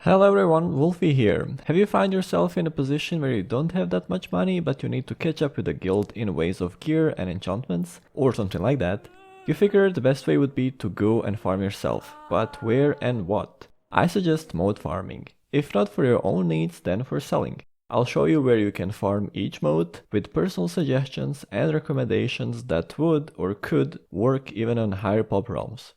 Hello everyone, Wolfie here. Have you found yourself in a position where you don't have that much money but you need to catch up with the guild in ways of gear and enchantments, or something like that? You figure the best way would be to go and farm yourself, but where and what? I suggest mote farming. If not for your own needs, then for selling. I'll show you where you can farm each mote with personal suggestions and recommendations that would or could work even on higher pop realms.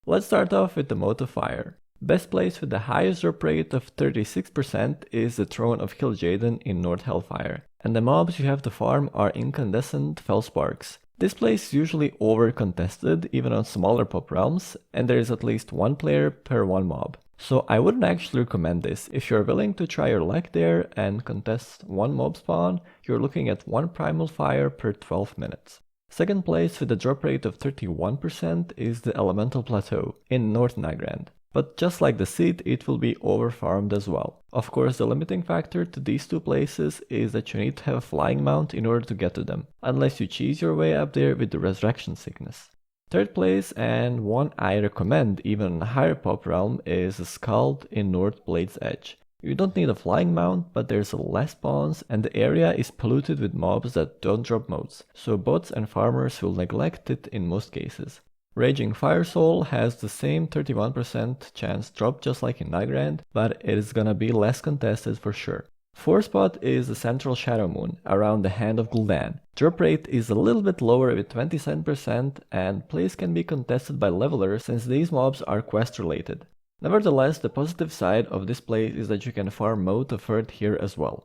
Let's start off with the Mote of Fire. Best place with the highest drop rate of 36% is the Throne of gul'dan in North Hellfire, and the mobs you have to farm are incandescent Fellsparks. This place is usually over contested even on smaller pop realms, and there is at least one player per one mob. So I wouldn't actually recommend this. If you're willing to try your luck there and contest one mob spawn, you're looking at one Primal Fire per 12 minutes. Second place with a drop rate of 31% is the Elemental Plateau in North Nagrand. But just like the seed, it will be overfarmed as well. Of course, the limiting factor to these two places is that you need to have a flying mount in order to get to them, unless you cheese your way up there with the Resurrection Sickness. Third place, and one I recommend even in a higher pop realm, is a Scald in North Blade's Edge. You don't need a flying mount, but there's less spawns and the area is polluted with mobs that don't drop motes, so bots and farmers will neglect it in most cases. Raging Fire Soul has the same 31% chance drop just like in Nagrand, but it is gonna be less contested for sure. Fourth spot is the Central Shadow Moon, around the Hand of Gul'dan. Drop rate is a little bit lower with 27% and place can be contested by levelers since these mobs are quest related. Nevertheless, the positive side of this place is that you can farm Mote of Earth here as well.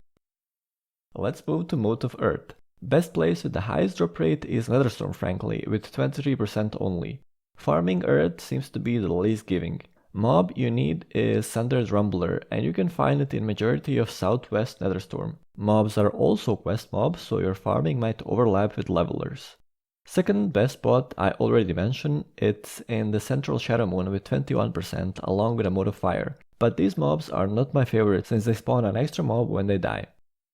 Let's move to Mote of Earth. Best place with the highest drop rate is Netherstorm frankly, with 23% only. Farming Earth seems to be the least giving. Mob you need is Sundered Rumbler, and you can find it in majority of Southwest Netherstorm. Mobs are also quest mobs, so your farming might overlap with levelers. Second best spot I already mentioned, it's in the Central Shadow Moon with 21% along with a Mote of Fire, but these mobs are not my favorite since they spawn an extra mob when they die.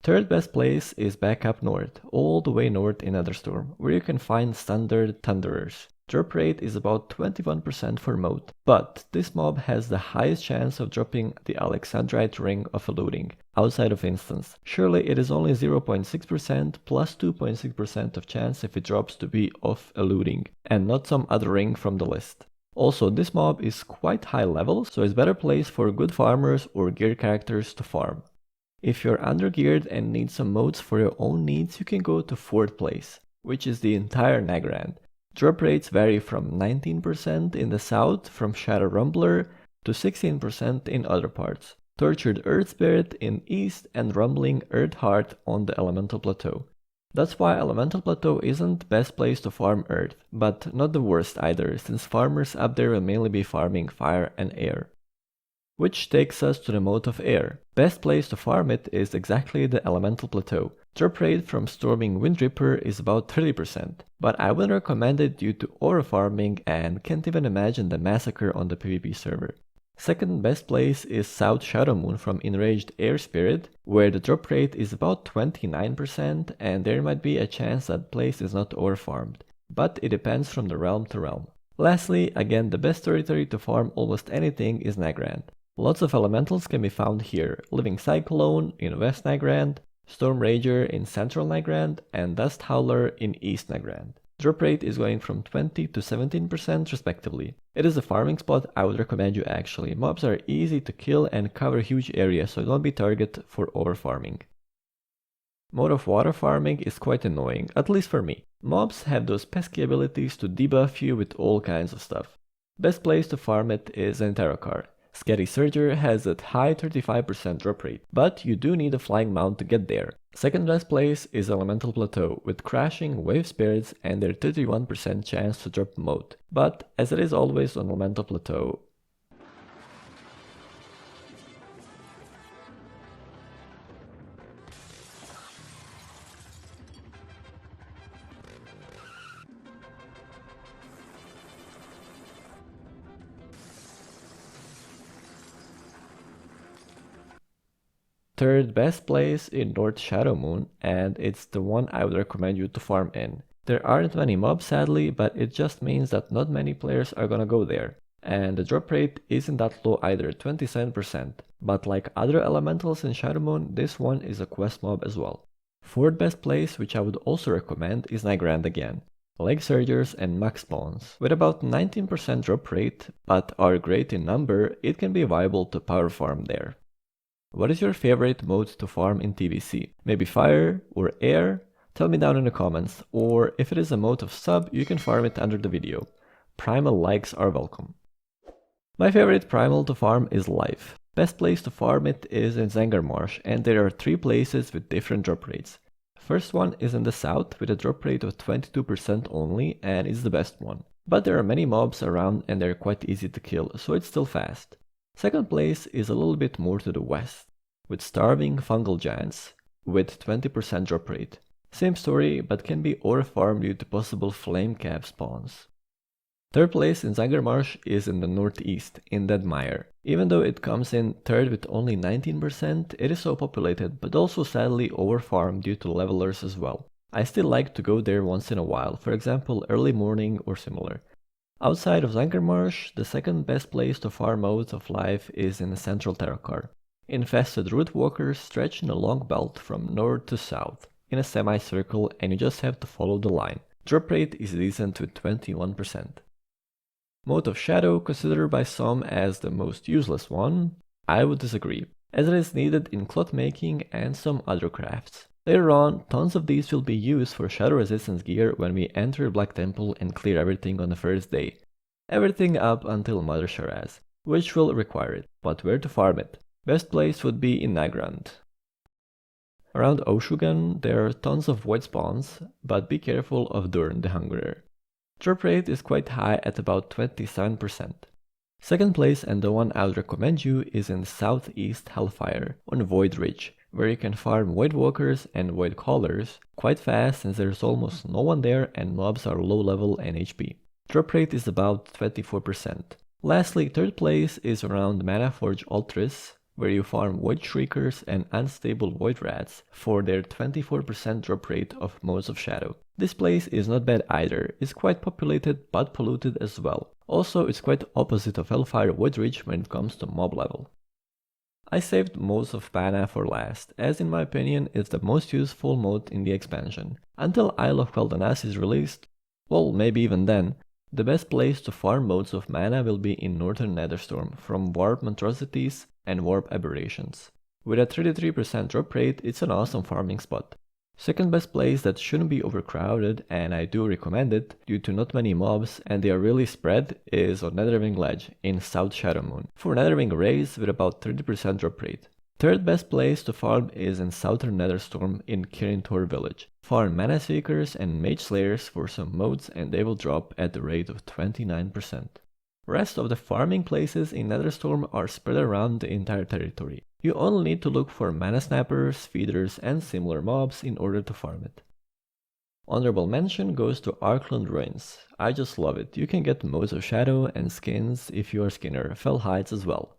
Third best place is back up north, all the way north in Netherstorm, where you can find Standard Thunderers. Drop rate is about 21% for Mote, but this mob has the highest chance of dropping the Alexandrite Ring of Eluding, outside of instance. Surely it is only 0.6% plus 2.6% of chance if it drops to be of Eluding, and not some other ring from the list. Also, this mob is quite high level, so it's better place for good farmers or gear characters to farm. If you're undergeared and need some motes for your own needs, you can go to fourth place, which is the entire Nagrand. Drop rates vary from 19% in the south from Shadow Rumbler to 16% in other parts. Tortured Earth Spirit in east and Rumbling Earth Heart on the Elemental Plateau. That's why Elemental Plateau isn't the best place to farm Earth, but not the worst either, since farmers up there will mainly be farming Fire and Air. Which takes us to the Mote of Air. Best place to farm it is exactly the Elemental Plateau. Drop rate from Storming Windripper is about 30%, but I wouldn't recommend it due to overfarming and can't even imagine the massacre on the PvP server. Second best place is South Shadow Moon from Enraged Air Spirit, where the drop rate is about 29% and there might be a chance that place is not overfarmed, but it depends from the realm to realm. Lastly, again the best territory to farm almost anything is Nagrand. Lots of elementals can be found here, Living Cyclone in West Nagrand, Storm Rager in Central Nagrand, and Dust Howler in East Nagrand. Drop rate is going from 20 to 17% respectively. It is a farming spot I would recommend you actually. Mobs are easy to kill and cover huge areas, so don't be target for overfarming. Mote of Water farming is quite annoying, at least for me. Mobs have those pesky abilities to debuff you with all kinds of stuff. Best place to farm it is in Tarokar. Scary Surger has a high 35% drop rate, but you do need a flying mount to get there. Second best place is Elemental Plateau, with Crashing Wave Spirits and their 31% chance to drop Mote. But as it is always on Elemental Plateau, third best place in North Shadow Moon, and it's the one I would recommend you to farm in. There aren't many mobs sadly, but it just means that not many players are gonna go there. and the drop rate isn't that low either, 27%, but like other elementals in Shadow Moon, this one is a quest mob as well. Fourth best place, which I would also recommend, is Nagrand again. Leg Surgers and Max Spawns. With about 19% drop rate, but are great in number, it can be viable to power farm there. What is your favorite mode to farm in TBC? Maybe fire or air? Tell me down in the comments, or if it is a mode of sub, you can farm it under the video. Primal likes are welcome. My favorite primal to farm is Life. Best place to farm it is in Zangarmarsh, and there are 3 places with different drop rates. First one is in the south with a drop rate of 22% only, and is the best one. But there are many mobs around and they're quite easy to kill, so it's still fast. Second place is a little bit more to the west, with Starving Fungal Giants, with 20% drop rate. Same story, but can be overfarmed due to possible flame cap spawns. Third place in Zangarmarsh is in the northeast, in Deadmire. Even though it comes in third with only 19%, it is so populated, but also sadly overfarmed due to levelers as well. I still like to go there once in a while, for example early morning or similar. Outside of Zangarmarsh, the second best place to farm Mote of Life is in the central Terracar. Infested root walkers stretch in a long belt from north to south, in a semicircle, and you just have to follow the line. Drop rate is decent with 21%. Mote of Shadow, considered by some as the most useless one, I would disagree, as it is needed in cloth making and some other crafts. Later on, tons of these will be used for shadow resistance gear when we enter Black Temple and clear everything on the first day. Everything up until Mother Sharaz, which will require it, but where to farm it? Best place would be in Nagrand. Around Oshugan there are tons of void spawns, but be careful of Durn the Hungerer. Drop rate is quite high at about 27%. Second place, and the one I would recommend you, is in Southeast Hellfire on Void Ridge, where you can farm Void Walkers and Void Callers quite fast since there's almost no one there and mobs are low level and HP. Drop rate is about 24%. Lastly, third place is around Manaforge Altris, where you farm Void Shriekers and Unstable Void Rats for their 24% drop rate of Motes of Shadow. This place is not bad either, it's quite populated but polluted as well. Also, it's quite opposite of Hellfire Void Ridge when it comes to mob level. I saved Mote of Mana for last, as in my opinion it's the most useful mode in the expansion. Until Isle of Gul'dan is released, well, maybe even then, the best place to farm Motes of Mana will be in Northern Netherstorm from Warp Monstrosities and Warp Aberrations. With a 33% drop rate, it's an awesome farming spot. Second best place that shouldn't be overcrowded, and I do recommend it due to not many mobs and they are really spread, is on Netherwing Ledge in South Shadow Moon for Netherwing Rays with about 30% drop rate. Third best place to farm is in Southern Netherstorm in Kirintor Village. Farm Mana Seekers and Mage Slayers for some modes and they will drop at the rate of 29%. Rest of the farming places in Netherstorm are spread around the entire territory. You only need to look for Mana Snappers, Feeders and similar mobs in order to farm it. Honorable mention goes to Arkland Ruins. I just love it. You can get Mote of Shadow and skins if you are Skinner, Fell Heights as well.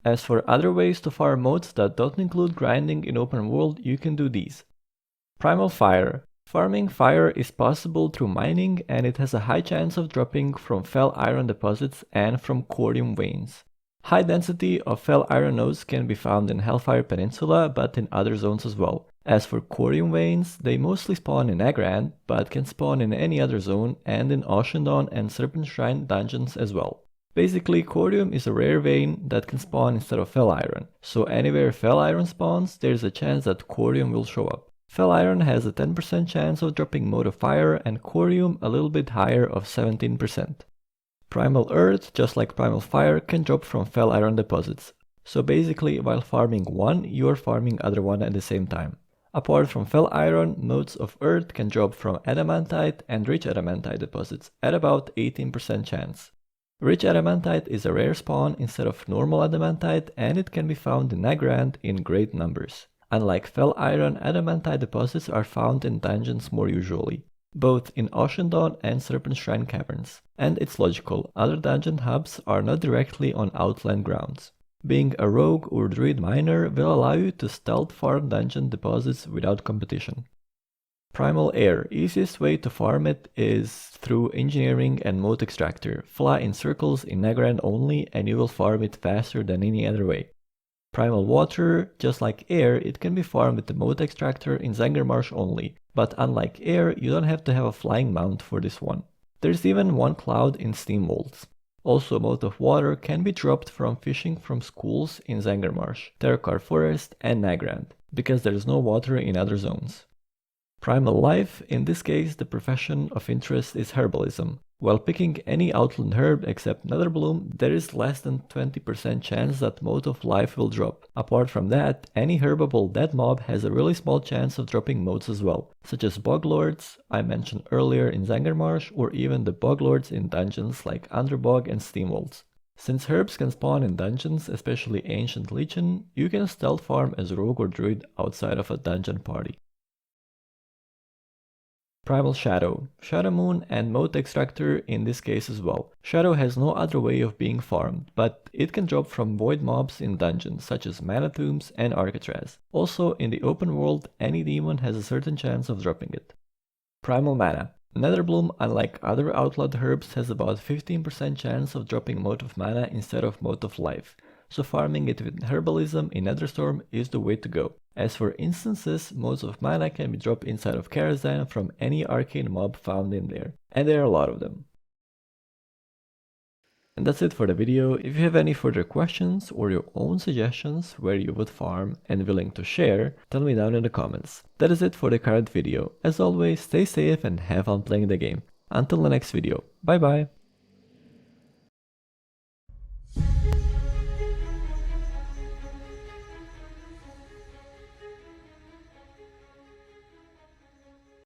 As for other ways to farm modes that don't include grinding in open world, you can do these. Primal Fire. Farming fire is possible through mining and it has a high chance of dropping from fell iron deposits and from corium veins. High density of fell iron nodes can be found in Hellfire Peninsula but in other zones as well. As for corium veins, they mostly spawn in Nagrand but can spawn in any other zone and in Ocean Dawn and Serpent Shrine dungeons as well. Basically, corium is a rare vein that can spawn instead of fell iron, so anywhere fell iron spawns, there is a chance that corium will show up. Fell iron has a 10% chance of dropping Mote of Fire and corium a little bit higher of 17%. Primal Earth, just like Primal Fire, can drop from fell iron deposits. So basically, while farming one, you are farming other one at the same time. Apart from fell iron, Motes of Earth can drop from adamantite and rich adamantite deposits at about 18% chance. Rich adamantite is a rare spawn instead of normal adamantite and it can be found in Nagrand in great numbers. Unlike fell iron, adamantite deposits are found in dungeons more usually, both in Ocean Dawn and Serpent Shrine caverns. And it's logical, other dungeon hubs are not directly on outland grounds. Being a rogue or druid miner will allow you to stealth farm dungeon deposits without competition. Primal Air. Easiest way to farm it is through engineering and mote extractor. Fly in circles in Nagrand only and you will farm it faster than any other way. Primal Water, just like Air, it can be farmed with the mote extractor in Zangarmarsh only, but unlike Air, you don't have to have a flying mount for this one. There's even one cloud in Steamwolds. Also, Mote of Water can be dropped from fishing from schools in Zangarmarsh, Terrakar Forest and Nagrand, because there's no water in other zones. Primal Life, in this case the profession of interest is herbalism. While picking any outland herb except Netherbloom, there is less than 20% chance that Mote of Life will drop. Apart from that, any herbable dead mob has a really small chance of dropping motes as well, such as Boglords, I mentioned earlier in Zangarmarsh, or even the Boglords in dungeons like Underbog and Steamwolds. Since herbs can spawn in dungeons, especially Ancient Legion, you can stealth farm as rogue or druid outside of a dungeon party. Primal Shadow. Shadow Moon and Mote Extractor in this case as well. Shadow has no other way of being farmed, but it can drop from void mobs in dungeons such as Mana Tombs and Arcatraz. Also, in the open world, any demon has a certain chance of dropping it. Primal Mana. Netherbloom, unlike other outlawed herbs, has about 15% chance of dropping Mote of Mana instead of Mote of Life, so farming it with herbalism in Netherstorm is the way to go. As for instances, Motes of Mana can be dropped inside of Karazhan from any arcane mob found in there, and there are a lot of them. And that's it for the video. If you have any further questions or your own suggestions where you would farm and willing to share, tell me down in the comments. That is it for the current video. As always, stay safe and have fun playing the game. Until the next video, bye bye!